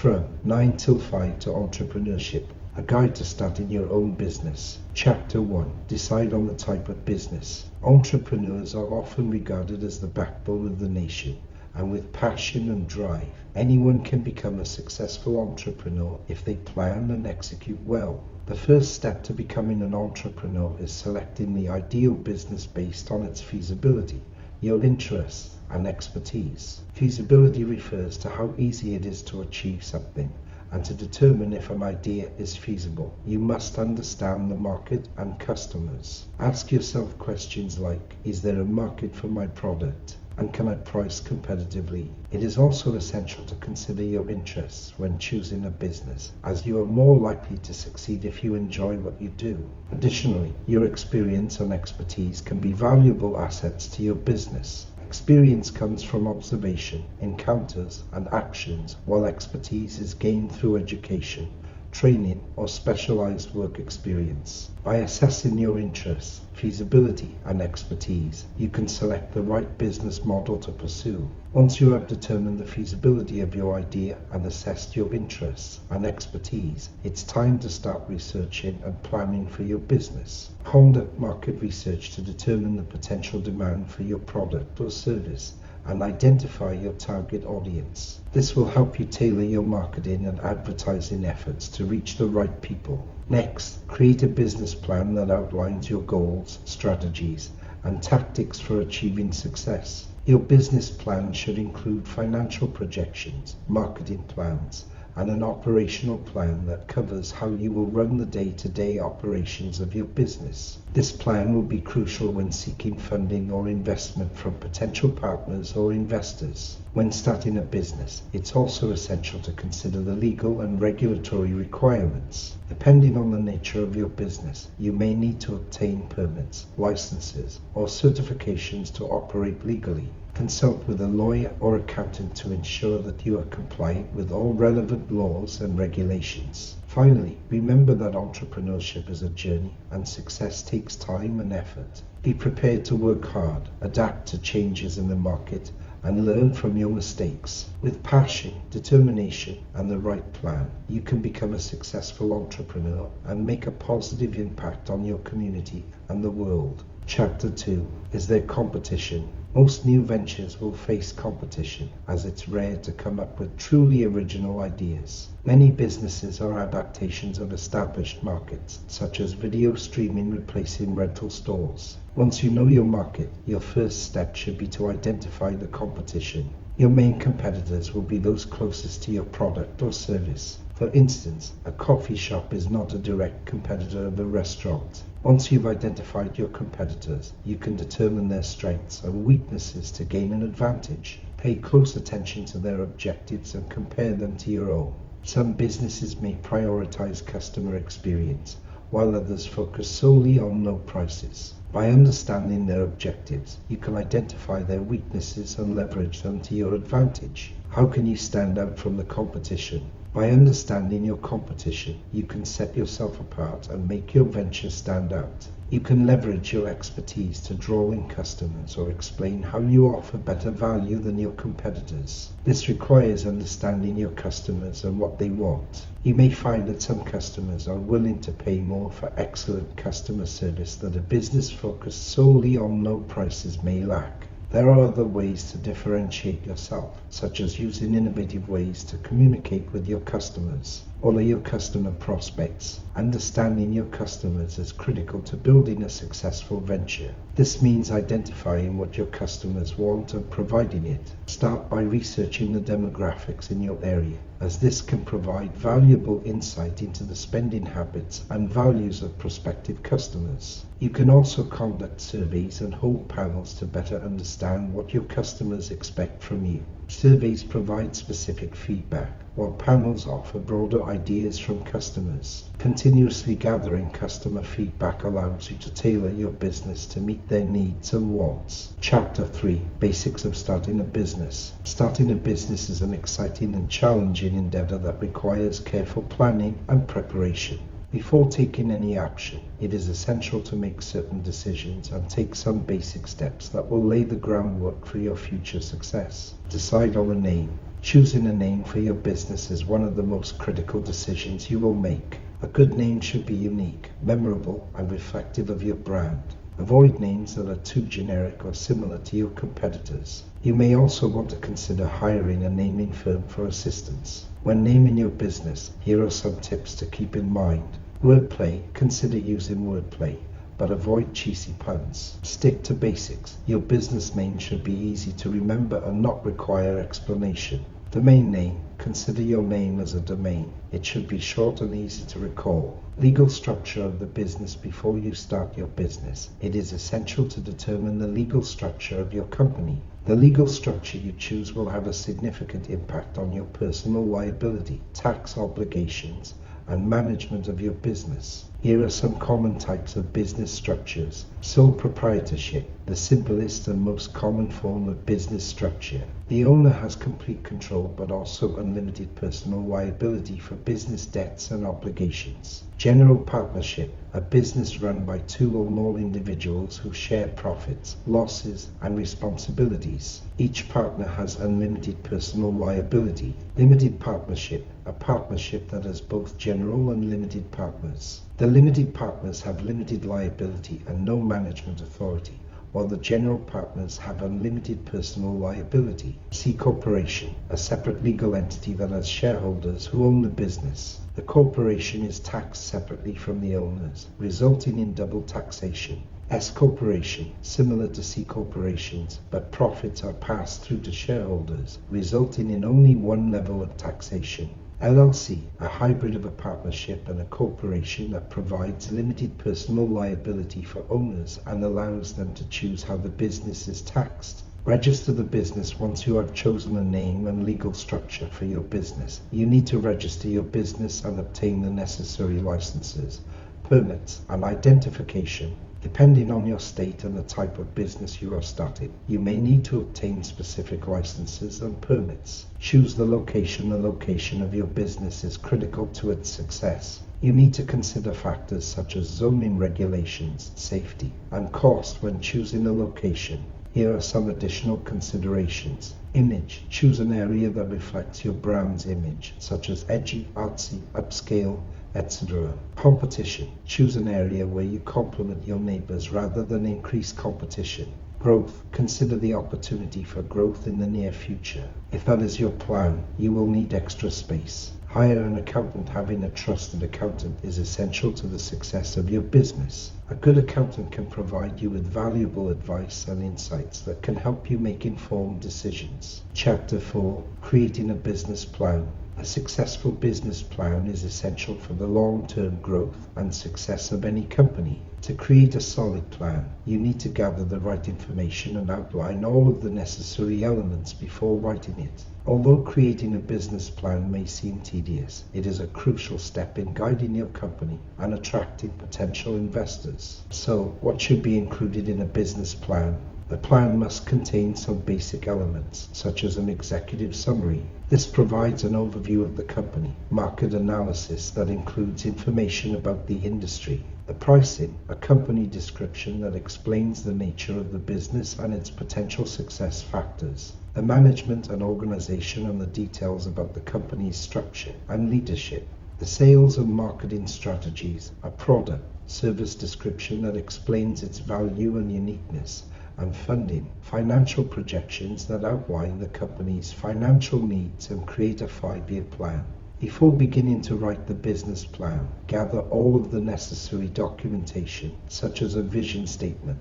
From 9 till 5 to Entrepreneurship, a guide to starting your own business. Chapter 1. Decide on the type of business. Entrepreneurs are often regarded as the backbone of the nation, and with passion and drive, anyone can become a successful entrepreneur if they plan and execute well. The first step to becoming an entrepreneur is selecting the ideal business based on its feasibility, your interests, and expertise. Feasibility refers to how easy it is to achieve something, and to determine if an idea is feasible, you must understand the market and customers. Ask yourself questions like, is there a market for my product? And can I price competitively? It is also essential to consider your interests when choosing a business, as you are more likely to succeed if you enjoy what you do. Additionally, your experience and expertise can be valuable assets to your business. Experience comes from observation, encounters, and actions, while expertise is gained through education, training, or specialized work experience. By assessing your interests, feasibility, and expertise, you can select the right business model to pursue. Once you have determined the feasibility of your idea and assessed your interests and expertise, it's time to start researching and planning for your business. Conduct market research to determine the potential demand for your product or service and identify your target audience. This will help you tailor your marketing and advertising efforts to reach the right people. Next, create a business plan that outlines your goals, strategies, and tactics for achieving success. Your business plan should include financial projections, marketing plans, and an operational plan that covers how you will run the day-to-day operations of your business. This plan will be crucial when seeking funding or investment from potential partners or investors. When starting a business, it's also essential to consider the legal and regulatory requirements. Depending on the nature of your business, you may need to obtain permits, licenses, or certifications to operate legally. Consult with a lawyer or accountant to ensure that you are compliant with all relevant laws and regulations. Finally, remember that entrepreneurship is a journey and success takes time and effort. Be prepared to work hard, adapt to changes in the market, and learn from your mistakes. With passion, determination, and the right plan, you can become a successful entrepreneur and make a positive impact on your community and the world. Chapter 2. Is there competition? Most new ventures will face competition, as it's rare to come up with truly original ideas. Many businesses are adaptations of established markets, such as video streaming replacing rental stores. Once you know your market, your first step should be to identify the competition. Your main competitors will be those closest to your product or service. For instance, a coffee shop is not a direct competitor of a restaurant. Once you've identified your competitors, you can determine their strengths and weaknesses to gain an advantage. Pay close attention to their objectives and compare them to your own. Some businesses may prioritize customer experience, while others focus solely on low prices. By understanding their objectives, you can identify their weaknesses and leverage them to your advantage. How can you stand out from the competition? By understanding your competition, you can set yourself apart and make your venture stand out. You can leverage your expertise to draw in customers or explain how you offer better value than your competitors. This requires understanding your customers and what they want. You may find that some customers are willing to pay more for excellent customer service that a business focused solely on low prices may lack. There are other ways to differentiate yourself, such as using innovative ways to communicate with your customers or your customer prospects. Understanding your customers is critical to building a successful venture. This means identifying what your customers want and providing it. Start by researching the demographics in your area, as this can provide valuable insight into the spending habits and values of prospective customers. You can also conduct surveys and hold panels to better understand what your customers expect from you. Surveys provide specific feedback, while panels offer broader ideas from customers. Continuously gathering customer feedback allows you to tailor your business to meet their needs and wants. Chapter 3. Basics of starting a business. Starting a business is an exciting and challenging endeavor that requires careful planning and preparation. Before taking any action, it is essential to make certain decisions and take some basic steps that will lay the groundwork for your future success. Decide on a name. Choosing a name for your business is one of the most critical decisions you will make. A good name should be unique, memorable, and reflective of your brand. Avoid names that are too generic or similar to your competitors. You may also want to consider hiring a naming firm for assistance. When naming your business, here are some tips to keep in mind. Wordplay: consider using wordplay, but avoid cheesy puns. Stick to basics. Your business name should be easy to remember and not require explanation. Domain name: consider your name as a domain. It should be short and easy to recall. Legal structure of the business before you start your business. It is essential to determine the legal structure of your company. The legal structure you choose will have a significant impact on your personal liability, tax obligations, and management of your business. Here are some common types of business structures. Sole proprietorship, the simplest and most common form of business structure. The owner has complete control but also unlimited personal liability for business debts and obligations. General partnership, a business run by two or more individuals who share profits, losses, and responsibilities. Each partner has unlimited personal liability. Limited partnership, a partnership that has both general and limited partners. The limited partners have limited liability and no management authority, while the general partners have unlimited personal liability. C corporation, a separate legal entity that has shareholders who own the business. The corporation is taxed separately from the owners, resulting in double taxation. S corporation, similar to C corporations, but profits are passed through to shareholders, resulting in only one level of taxation. LLC, a hybrid of a partnership and a corporation that provides limited personal liability for owners and allows them to choose how the business is taxed. Register the business once you have chosen a name and legal structure for your business. You need to register your business and obtain the necessary licenses, permits, and identification. Depending on your state and the type of business you are starting, you may need to obtain specific licenses and permits. Choose the location. The location of your business is critical to its success. You need to consider factors such as zoning regulations, safety, and cost when choosing a location. Here are some additional considerations. Image. Choose an area that reflects your brand's image, such as edgy, artsy, upscale, etc. Competition. Choose an area where you complement your neighbors rather than increase competition. Growth. Consider the opportunity for growth in the near future. If that is your plan, you will need extra space. Hire an accountant. Having a trusted accountant is essential to the success of your business. A good accountant can provide you with valuable advice and insights that can help you make informed decisions. Chapter 4. Creating a business plan. A successful business plan is essential for the long-term growth and success of any company. To create a solid plan, you need to gather the right information and outline all of the necessary elements before writing it. Although creating a business plan may seem tedious, it is a crucial step in guiding your company and attracting potential investors. So, what should be included in a business plan? The plan must contain some basic elements, such as an executive summary. This provides an overview of the company, market analysis that includes information about the industry, the pricing, a company description that explains the nature of the business and its potential success factors, the management and organization and the details about the company's structure and leadership, the sales and marketing strategies, a product, service description that explains its value and uniqueness, and funding, financial projections that outline the company's financial needs and create a 5-year plan. Before beginning to write the business plan, gather all of the necessary documentation, such as a vision statement,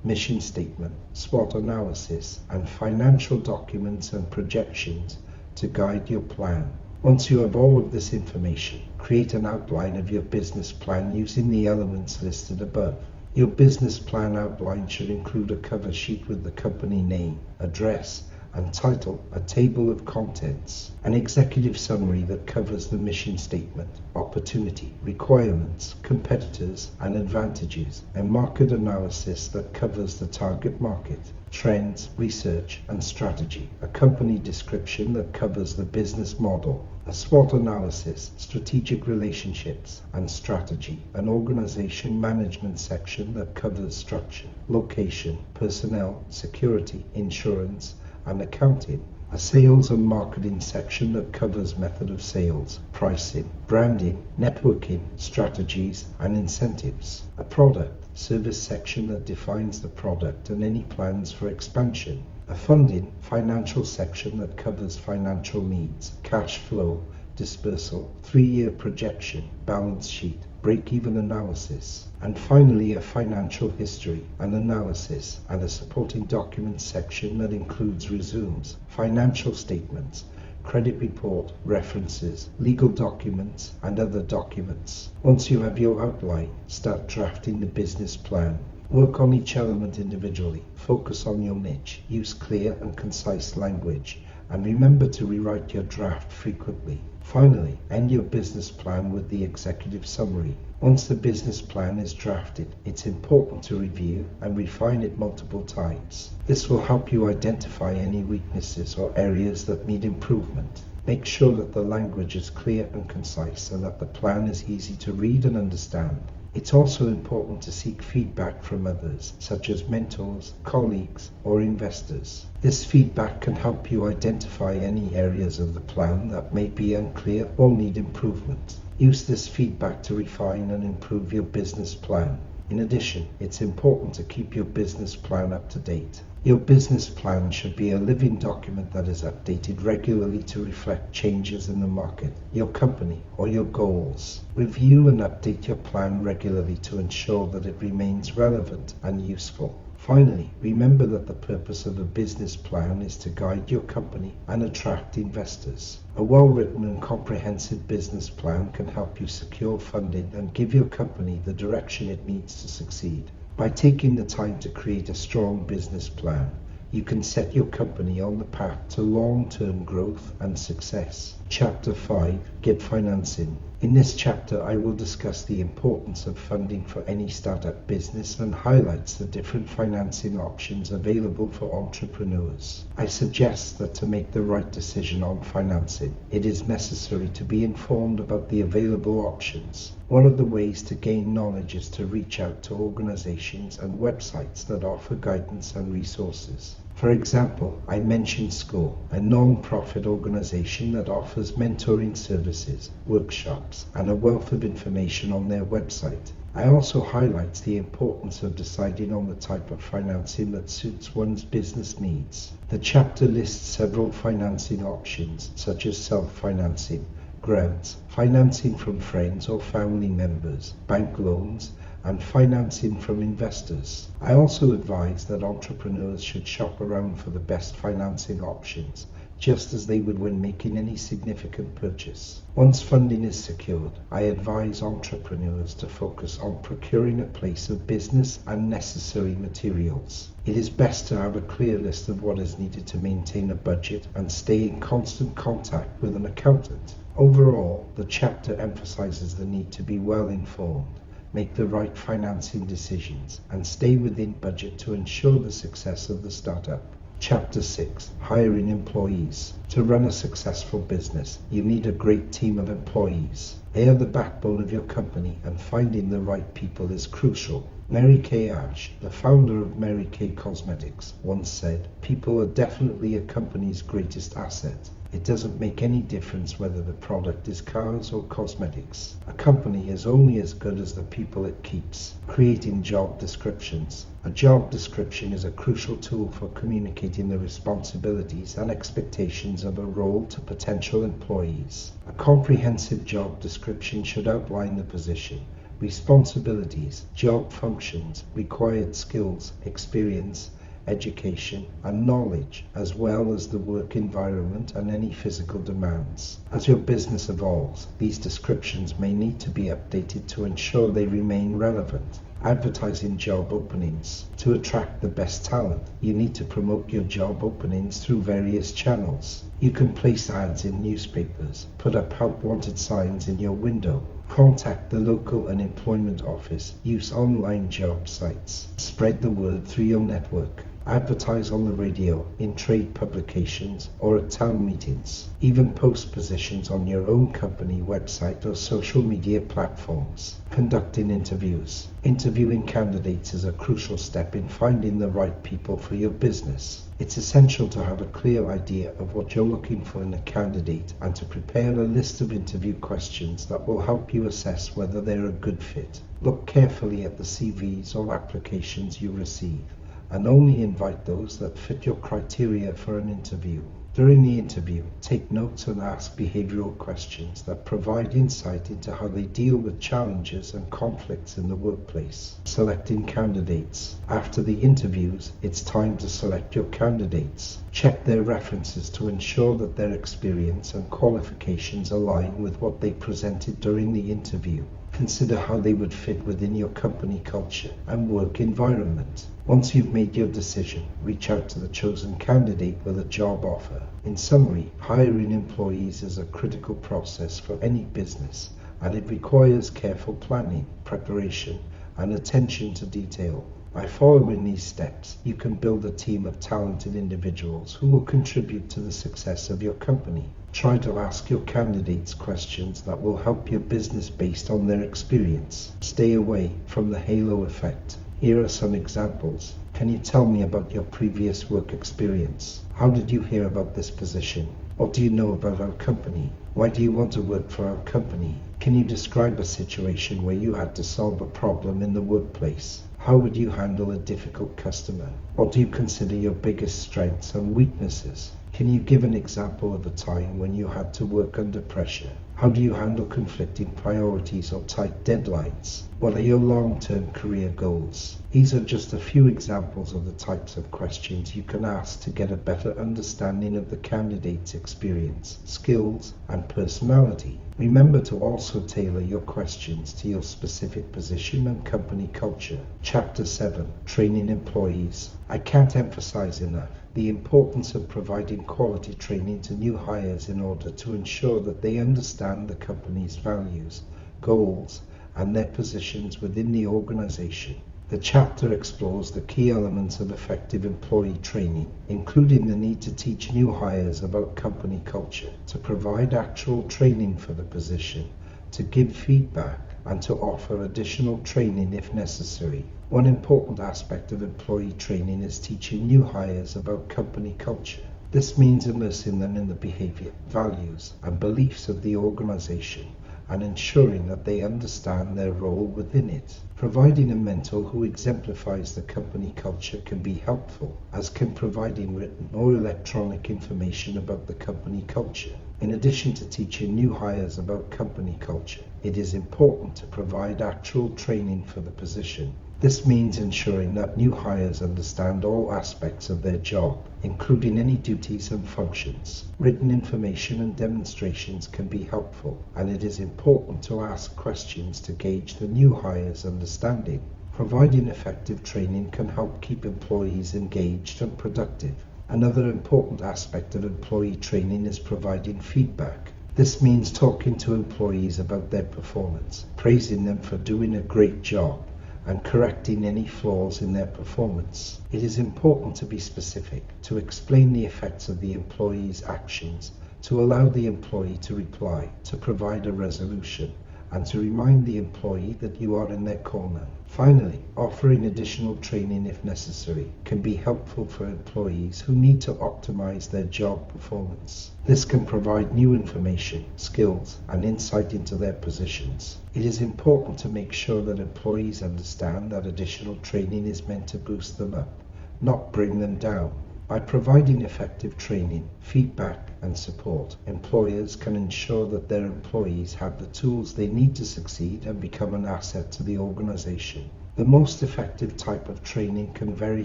mission statement, SWOT analysis, and financial documents and projections to guide your plan. Once you have all of this information, create an outline of your business plan using the elements listed above. Your business plan outline should include a cover sheet with the company name, address, and title, a table of contents, an executive summary that covers the mission statement, opportunity, requirements, competitors, and advantages, a market analysis that covers the target market, trends, research, and strategy, a company description that covers the business model, a SWOT analysis, strategic relationships, and strategy, an organization management section that covers structure, location, personnel, security, insurance, and accounting, A sales and marketing section that covers method of sales, pricing, branding, networking, strategies, and incentives. A product, service section that defines the product and any plans for expansion. A funding, financial section that covers financial needs, cash flow, dispersal, 3-year projection, balance sheet, break-even analysis, and finally a financial history and analysis and a supporting documents section that includes resumes, financial statements, credit report, references, legal documents, and other documents. Once you have your outline, start drafting the business plan. Work on each element individually. Focus on your niche. Use clear and concise language. And remember to rewrite your draft frequently. Finally, end your business plan with the executive summary. Once the business plan is drafted, it's important to review and refine it multiple times. This will help you identify any weaknesses or areas that need improvement. Make sure that the language is clear and concise and that the plan is easy to read and understand. It's also important to seek feedback from others, such as mentors, colleagues, or investors. This feedback can help you identify any areas of the plan that may be unclear or need improvement. Use this feedback to refine and improve your business plan. In addition, it's important to keep your business plan up to date. Your business plan should be a living document that is updated regularly to reflect changes in the market, your company, or your goals. Review and update your plan regularly to ensure that it remains relevant and useful. Finally, remember that the purpose of a business plan is to guide your company and attract investors. A well-written and comprehensive business plan can help you secure funding and give your company the direction it needs to succeed. By taking the time to create a strong business plan, you can set your company on the path to long-term growth and success. Chapter 5. Get Financing. In this chapter, I will discuss the importance of funding for any startup business and highlights the different financing options available for entrepreneurs. I suggest that to make the right decision on financing, it is necessary to be informed about the available options. One of the ways to gain knowledge is to reach out to organizations and websites that offer guidance and resources. For example, I mentioned School, a non-profit organization that offers mentoring services, workshops, and a wealth of information on their website. I also highlight the importance of deciding on the type of financing that suits one's business needs. The chapter lists several financing options, such as self-financing, grants, financing from friends or family members, bank loans, and financing from investors. I also advise that entrepreneurs should shop around for the best financing options, just as they would when making any significant purchase. Once funding is secured, I advise entrepreneurs to focus on procuring a place of business and necessary materials. It is best to have a clear list of what is needed to maintain a budget and stay in constant contact with an accountant. Overall, the chapter emphasizes the need to be well informed, make the right financing decisions, and stay within budget to ensure the success of the startup. Chapter 6. Hiring employees. To run a successful business, you need a great team of employees. They are the backbone of your company, and finding the right people is crucial. Mary Kay Ash, the founder of Mary Kay Cosmetics, once said, "People are definitely a company's greatest asset. It doesn't make any difference whether the product is cars or cosmetics. A company is only as good as the people it keeps." Creating job descriptions. A job description is a crucial tool for communicating the responsibilities and expectations of a role to potential employees. A comprehensive job description should outline the position, responsibilities, job functions, required skills, experience, education, and knowledge, as well as the work environment and any physical demands. As your business evolves, these descriptions may need to be updated to ensure they remain relevant. Advertising job openings. To attract the best talent, you need to promote your job openings through various channels. You can place ads in newspapers, put up help wanted signs in your window, contact the local unemployment office, use online job sites, spread the word through your network. advertise on the radio, in trade publications, or at town meetings. Even post positions on your own company website or social media platforms. Conducting interviews. Interviewing candidates is a crucial step in finding the right people for your business. It's essential to have a clear idea of what you're looking for in a candidate and to prepare a list of interview questions that will help you assess whether they're a good fit. Look carefully at the CVs or applications you receive, and only invite those that fit your criteria for an interview. During the interview, take notes and ask behavioral questions that provide insight into how they deal with challenges and conflicts in the workplace. Selecting candidates. After the interviews, it's time to select your candidates. Check their references to ensure that their experience and qualifications align with what they presented during the interview. Consider how they would fit within your company culture and work environment. Once you've made your decision, reach out to the chosen candidate with a job offer. In summary, hiring employees is a critical process for any business, and it requires careful planning, preparation, and attention to detail. By following these steps, you can build a team of talented individuals who will contribute to the success of your company. Try to ask your candidates questions that will help your business based on their experience. Stay away from the halo effect. Here are some examples. Can you tell me about your previous work experience? How did you hear about this position? What do you know about our company? Why do you want to work for our company? Can you describe a situation where you had to solve a problem in the workplace? How would you handle a difficult customer? What do you consider your biggest strengths and weaknesses? Can you give an example of a time when you had to work under pressure? How do you handle conflicting priorities or tight deadlines? What are your long-term career goals? These are just a few examples of the types of questions you can ask to get a better understanding of the candidate's experience, skills, and personality. Remember to also tailor your questions to your specific position and company culture. Chapter 7. Training Employees. I can't emphasize enough the importance of providing quality training to new hires in order to ensure that they understand the company's values, goals, and their positions within the organization. The chapter explores the key elements of effective employee training, including the need to teach new hires about company culture, to provide actual training for the position, to give feedback, and to offer additional training if necessary. One important aspect of employee training is teaching new hires about company culture. This means immersing them in the behavior, values, and beliefs of the organization, and ensuring that they understand their role within it. Providing a mentor who exemplifies the company culture can be helpful, as can providing written or electronic information about the company culture. In addition to teaching new hires about company culture, it is important to provide actual training for the position. This means ensuring that new hires understand all aspects of their job, including any duties and functions. Written information and demonstrations can be helpful, and it is important to ask questions to gauge the new hires' understanding. Providing effective training can help keep employees engaged and productive. Another important aspect of employee training is providing feedback. This means talking to employees about their performance, praising them for doing a great job, and correcting any flaws in their performance. It is important to be specific, to explain the effects of the employee's actions, to allow the employee to reply, to provide a resolution, and to remind the employee that you are in their corner. Finally, offering additional training if necessary can be helpful for employees who need to optimize their job performance. This can provide new information, skills, and insight into their positions. It is important to make sure that employees understand that additional training is meant to boost them up, not bring them down. By providing effective training, feedback, and support, employers can ensure that their employees have the tools they need to succeed and become an asset to the organization. The most effective type of training can vary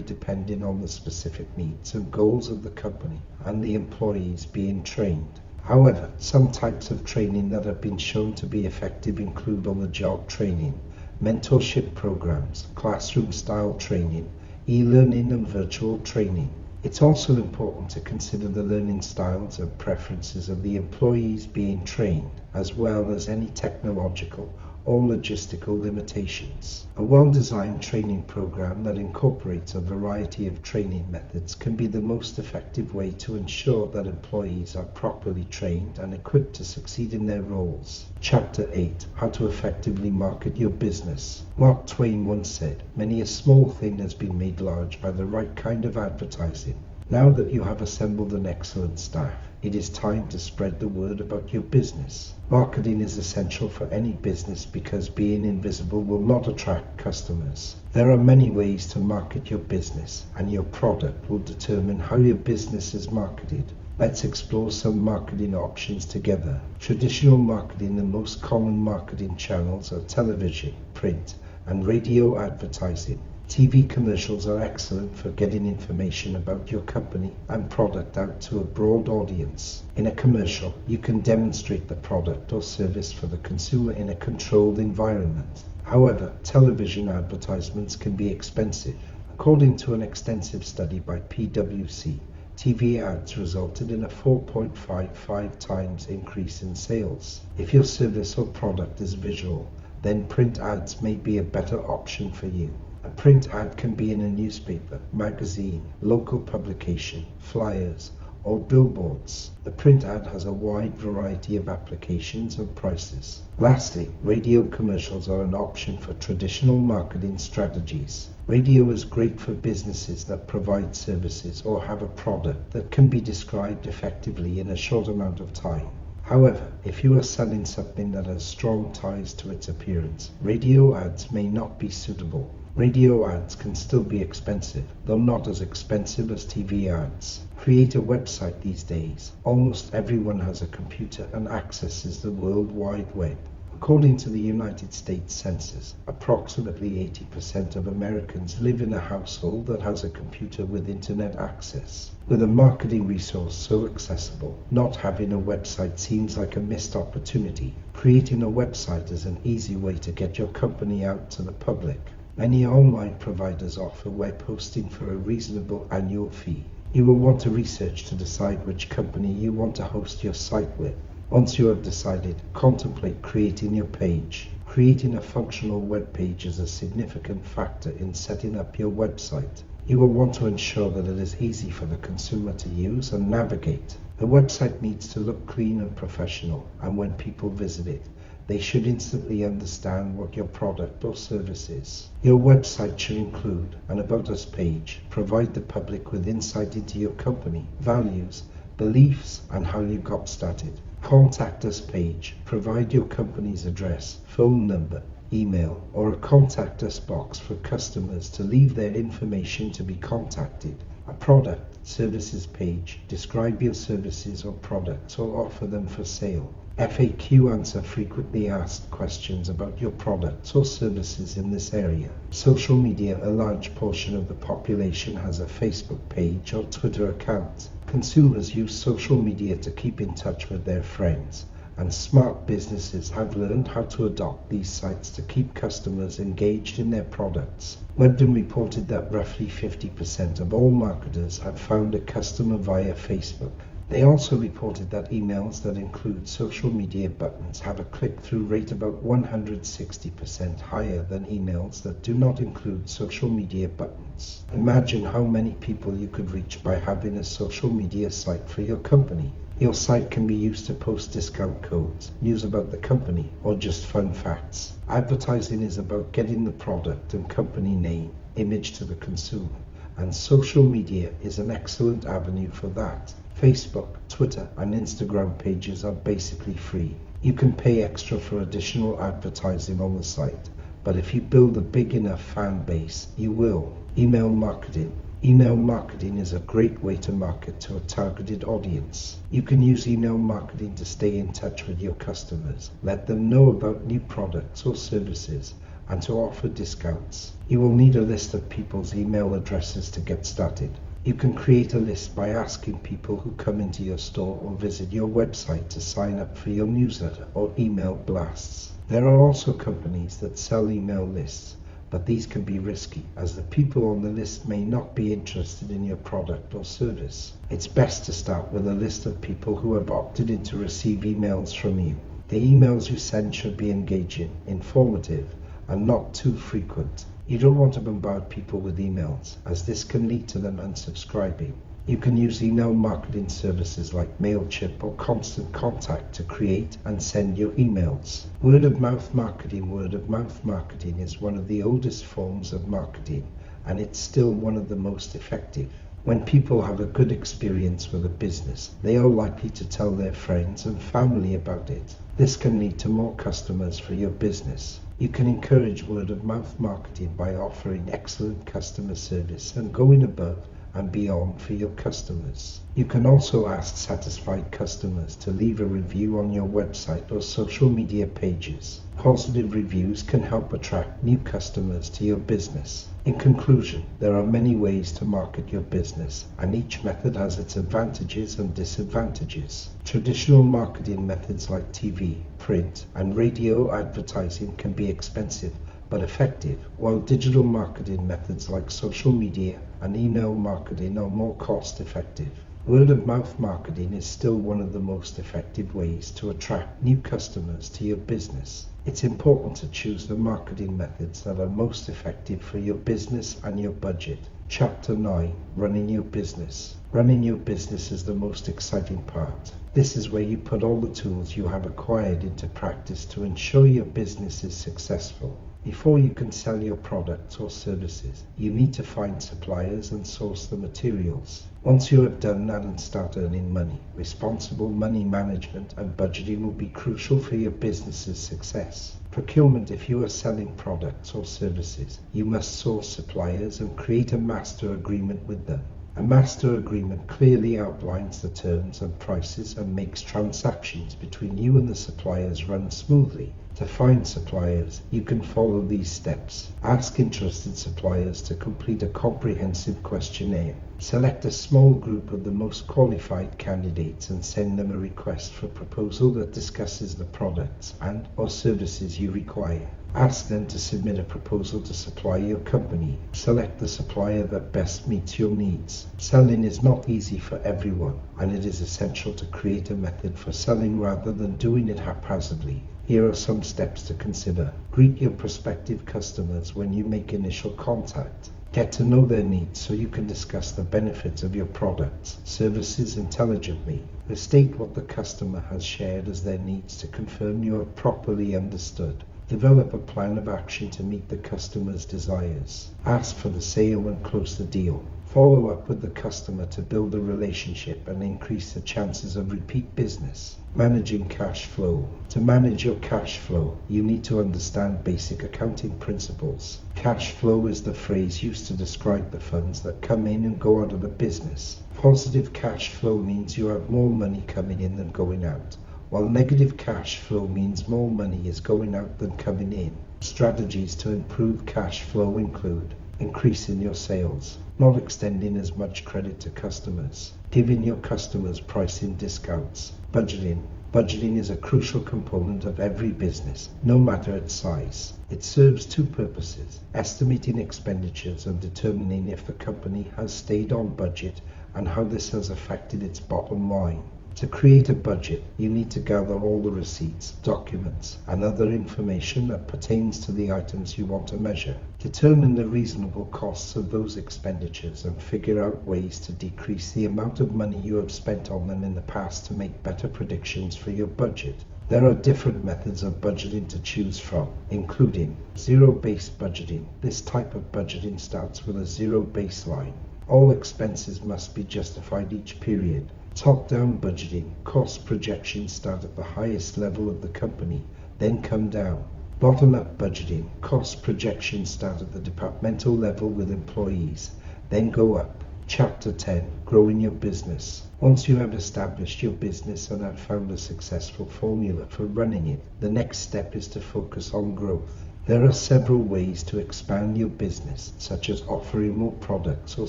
depending on the specific needs and goals of the company and the employees being trained. However, some types of training that have been shown to be effective include on-the-job training, mentorship programs, classroom-style training, e-learning, and virtual training. It's also important to consider the learning styles and preferences of the employees being trained, as well as any technological or logistical limitations. A well-designed training program that incorporates a variety of training methods can be the most effective way to ensure that employees are properly trained and equipped to succeed in their roles. Chapter 8: How to Effectively Market Your Business. Mark Twain once said, "Many a small thing has been made large by the right kind of advertising." Now that you have assembled an excellent staff, it is time to spread the word about your business. Marketing is essential for any business because being invisible will not attract customers. There are many ways to market your business, and your product will determine how your business is marketed. Let's explore some marketing options together. Traditional marketing: the most common marketing channels are television, print, and radio advertising. TV commercials are excellent for getting information about your company and product out to a broad audience. In a commercial, you can demonstrate the product or service for the consumer in a controlled environment. However, television advertisements can be expensive. According to an extensive study by PwC, TV ads resulted in a 4.55 times increase in sales. If your service or product is visual, then print ads may be a better option for you. A print ad can be in a newspaper, magazine, local publication, flyers, or billboards. The print ad has a wide variety of applications and prices. Lastly, radio commercials are an option for traditional marketing strategies. Radio is great for businesses that provide services or have a product that can be described effectively in a short amount of time. However, if you are selling something that has strong ties to its appearance, radio ads may not be suitable. Radio ads can still be expensive, though not as expensive as TV ads. Create a website these days. Almost everyone has a computer and accesses the World Wide Web. According to the United States Census, approximately 80% of Americans live in a household that has a computer with internet access. With a marketing resource so accessible, not having a website seems like a missed opportunity. Creating a website is an easy way to get your company out to the public. Many online providers offer web hosting for a reasonable annual fee. You will want to research to decide which company you want to host your site with. Once you have decided, contemplate creating your page. Creating a functional web page is a significant factor in setting up your website. You will want to ensure that it is easy for the consumer to use and navigate. The website needs to look clean and professional, and when people visit it, they should instantly understand what your product or service is. Your website should include an About Us page, provide the public with insight into your company, values, beliefs, and how you got started. Contact Us page, provide your company's address, phone number, email, or a Contact Us box for customers to leave their information to be contacted. A product services page, describe your services or products or offer them for sale. FAQ, answer frequently asked questions about your products or services in this area. Social media, a large portion of the population has a Facebook page or Twitter account. Consumers use social media to keep in touch with their friends, and smart businesses have learned how to adopt these sites to keep customers engaged in their products. Webden reported that roughly 50% of all marketers have found a customer via Facebook. They also reported that emails that include social media buttons have a click-through rate about 160% higher than emails that do not include social media buttons. Imagine how many people you could reach by having a social media site for your company. Your site can be used to post discount codes, news about the company, or just fun facts. Advertising is about getting the product and company name, image to the consumer, and social media is an excellent avenue for that. Facebook, Twitter, and Instagram pages are basically free. You can pay extra for additional advertising on the site, but if you build a big enough fan base, you will. Email marketing. Email marketing is a great way to market to a targeted audience. You can use email marketing to stay in touch with your customers, let them know about new products or services, and to offer discounts. You will need a list of people's email addresses to get started. You can create a list by asking people who come into your store or visit your website to sign up for your newsletter or email blasts. There are also companies that sell email lists, but these can be risky as the people on the list may not be interested in your product or service. It's best to start with a list of people who have opted in to receive emails from you. The emails you send should be engaging, informative, and not too frequent. You don't want to bombard people with emails, as this can lead to them unsubscribing. You can use email marketing services like MailChimp or Constant Contact to create and send your emails. Word of mouth marketing is one of the oldest forms of marketing, and it's still one of the most effective. When people have a good experience with a business, they are likely to tell their friends and family about it. This can lead to more customers for your business. You can encourage word of mouth marketing by offering excellent customer service and going above and beyond for your customers. You can also ask satisfied customers to leave a review on your website or social media pages. Positive reviews can help attract new customers to your business. In conclusion, there are many ways to market your business, and each method has its advantages and disadvantages. Traditional marketing methods like TV, print, and radio advertising can be expensive but effective, while digital marketing methods like social media and email marketing are more cost effective. Word of mouth marketing is still one of the most effective ways to attract new customers to your business. It's important to choose the marketing methods that are most effective for your business and your budget. Chapter 9. Running your business. Running your business is the most exciting part. This is where you put all the tools you have acquired into practice to ensure your business is successful. Before you can sell your products or services, you need to find suppliers and source the materials. Once you have done that and start earning money, responsible money management and budgeting will be crucial for your business's success. Procurement. If you are selling products or services, you must source suppliers and create a master agreement with them. A master agreement clearly outlines the terms and prices and makes transactions between you and the suppliers run smoothly. To find suppliers, you can follow these steps. Ask interested suppliers to complete a comprehensive questionnaire. Select a small group of the most qualified candidates and send them a request for proposal that discusses the products and or services you require. Ask them to submit a proposal to supply your company. Select the supplier that best meets your needs. Selling is not easy for everyone, and it is essential to create a method for selling rather than doing it haphazardly. Here are some steps to consider. Greet your prospective customers when you make initial contact. Get to know their needs so you can discuss the benefits of your products, services intelligently. State what the customer has shared as their needs to confirm you are properly understood. Develop a plan of action to meet the customer's desires. Ask for the sale and close the deal. Follow up with the customer to build a relationship and increase the chances of repeat business. Managing cash flow. To manage your cash flow, you need to understand basic accounting principles. Cash flow is the phrase used to describe the funds that come in and go out of a business. Positive cash flow means you have more money coming in than going out, while negative cash flow means more money is going out than coming in. Strategies to improve cash flow include increasing your sales, not extending as much credit to customers, giving your customers pricing discounts, budgeting. Budgeting is a crucial component of every business, no matter its size. It serves two purposes: estimating expenditures and determining if the company has stayed on budget and how this has affected its bottom line. To create a budget, you need to gather all the receipts, documents, and other information that pertains to the items you want to measure. Determine the reasonable costs of those expenditures and figure out ways to decrease the amount of money you have spent on them in the past to make better predictions for your budget. There are different methods of budgeting to choose from, including zero-based budgeting. This type of budgeting starts with a zero baseline. All expenses must be justified each period. Top-down budgeting. Cost projections start at the highest level of the company, then come down. Bottom-up budgeting. Cost projections start at the departmental level with employees, then go up. Chapter 10. Growing your business. Once you have established your business and have found a successful formula for running it, the next step is to focus on growth. There are several ways to expand your business, such as offering more products or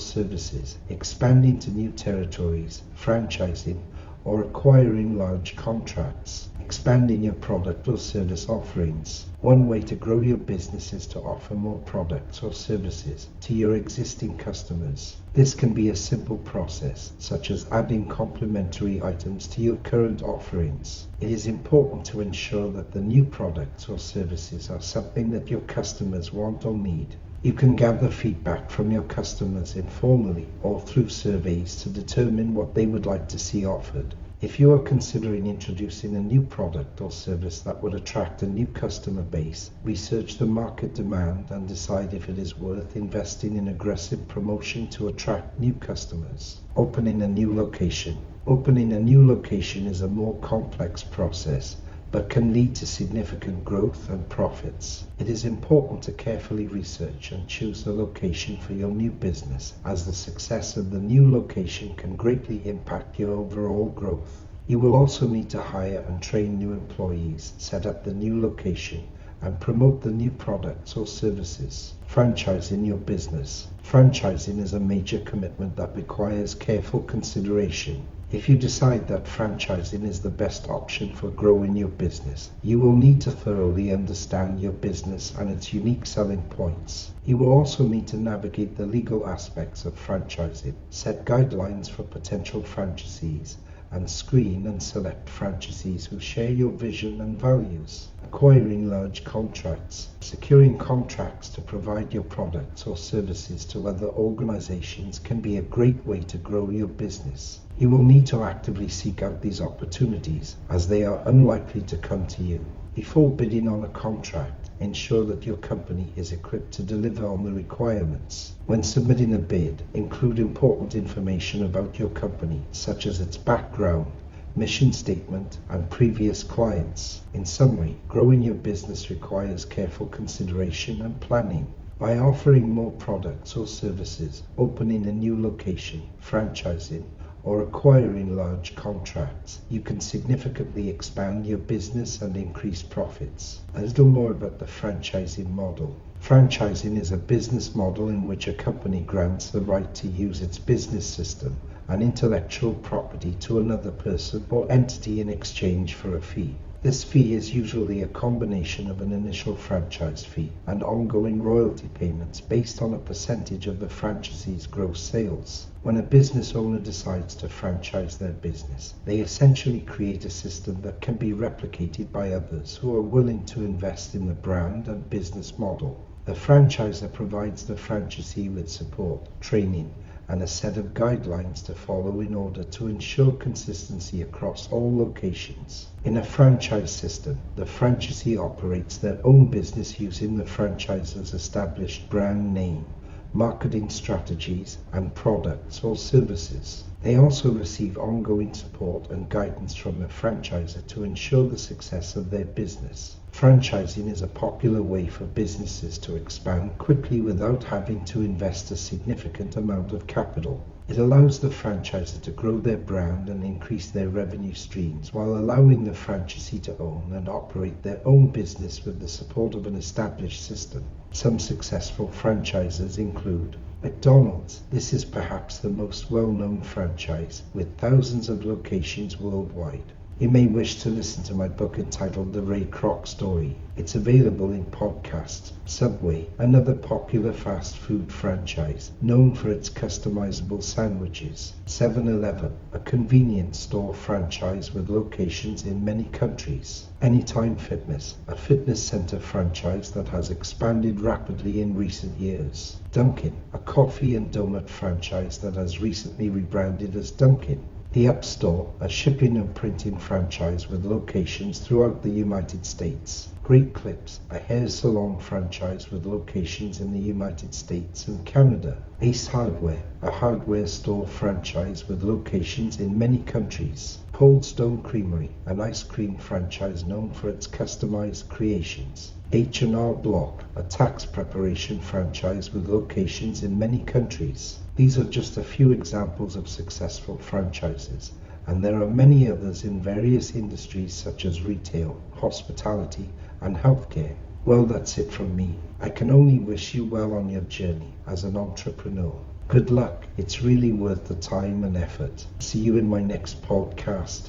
services, expanding to new territories, franchising, or acquiring large contracts. Expanding your product or service offerings. One way to grow your business is to offer more products or services to your existing customers. This can be a simple process, such as adding complementary items to your current offerings. It is important to ensure that the new products or services are something that your customers want or need. You can gather feedback from your customers informally or through surveys to determine what they would like to see offered. If you are considering introducing a new product or service that would attract a new customer base, research the market demand and decide if it is worth investing in aggressive promotion to attract new customers. Opening a new location. Opening a new location is a more complex process, but can lead to significant growth and profits. It is important to carefully research and choose the location for your new business, as the success of the new location can greatly impact your overall growth. You will also need to hire and train new employees, set up the new location, and promote the new products or services. Franchising your business. Franchising is a major commitment that requires careful consideration. If you decide that franchising is the best option for growing your business, you will need to thoroughly understand your business and its unique selling points. You will also need to navigate the legal aspects of franchising, set guidelines for potential franchisees, and screen and select franchisees who share your vision and values. Acquiring large contracts. Securing contracts to provide your products or services to other organizations can be a great way to grow your business. You will need to actively seek out these opportunities, as they are unlikely to come to you. Before bidding on a contract, ensure that your company is equipped to deliver on the requirements. When submitting a bid, include important information about your company, such as its background, mission statement, and previous clients. In summary, growing your business requires careful consideration and planning. By offering more products or services, opening a new location, franchising, or acquiring large contracts, you can significantly expand your business and increase profits. A little more about the franchising model. Franchising is a business model in which a company grants the right to use its business system and intellectual property to another person or entity in exchange for a fee. This fee is usually a combination of an initial franchise fee and ongoing royalty payments based on a percentage of the franchisee's gross sales. When a business owner decides to franchise their business, they essentially create a system that can be replicated by others who are willing to invest in the brand and business model. The franchisor provides the franchisee with support, training, and a set of guidelines to follow in order to ensure consistency across all locations. In a franchise system, the franchisee operates their own business using the franchisor's established brand name, marketing strategies, and products or services. They also receive ongoing support and guidance from the franchisor to ensure the success of their business. Franchising is a popular way for businesses to expand quickly without having to invest a significant amount of capital. It allows the franchisor to grow their brand and increase their revenue streams while allowing the franchisee to own and operate their own business with the support of an established system. Some successful franchises include McDonald's. This is perhaps the most well-known franchise, with thousands of locations worldwide. You may wish to listen to my book entitled The Ray Kroc Story. It's available in podcasts. Subway, another popular fast food franchise known for its customizable sandwiches. 7-Eleven, a convenience store franchise with locations in many countries. Anytime Fitness, a fitness center franchise that has expanded rapidly in recent years. Dunkin', a coffee and donut franchise that has recently rebranded as Dunkin'. The Up Store, a shipping and printing franchise with locations throughout the United States. Great Clips, a hair salon franchise with locations in the United States and Canada. Ace Hardware, a hardware store franchise with locations in many countries. Cold Stone Creamery, an ice cream franchise known for its customized creations. H&R Block, a tax preparation franchise with locations in many countries. These are just a few examples of successful franchises, and there are many others in various industries such as retail, hospitality, and healthcare. Well, that's it from me. I can only wish you well on your journey as an entrepreneur. Good luck. It's really worth the time and effort. See you in my next podcast.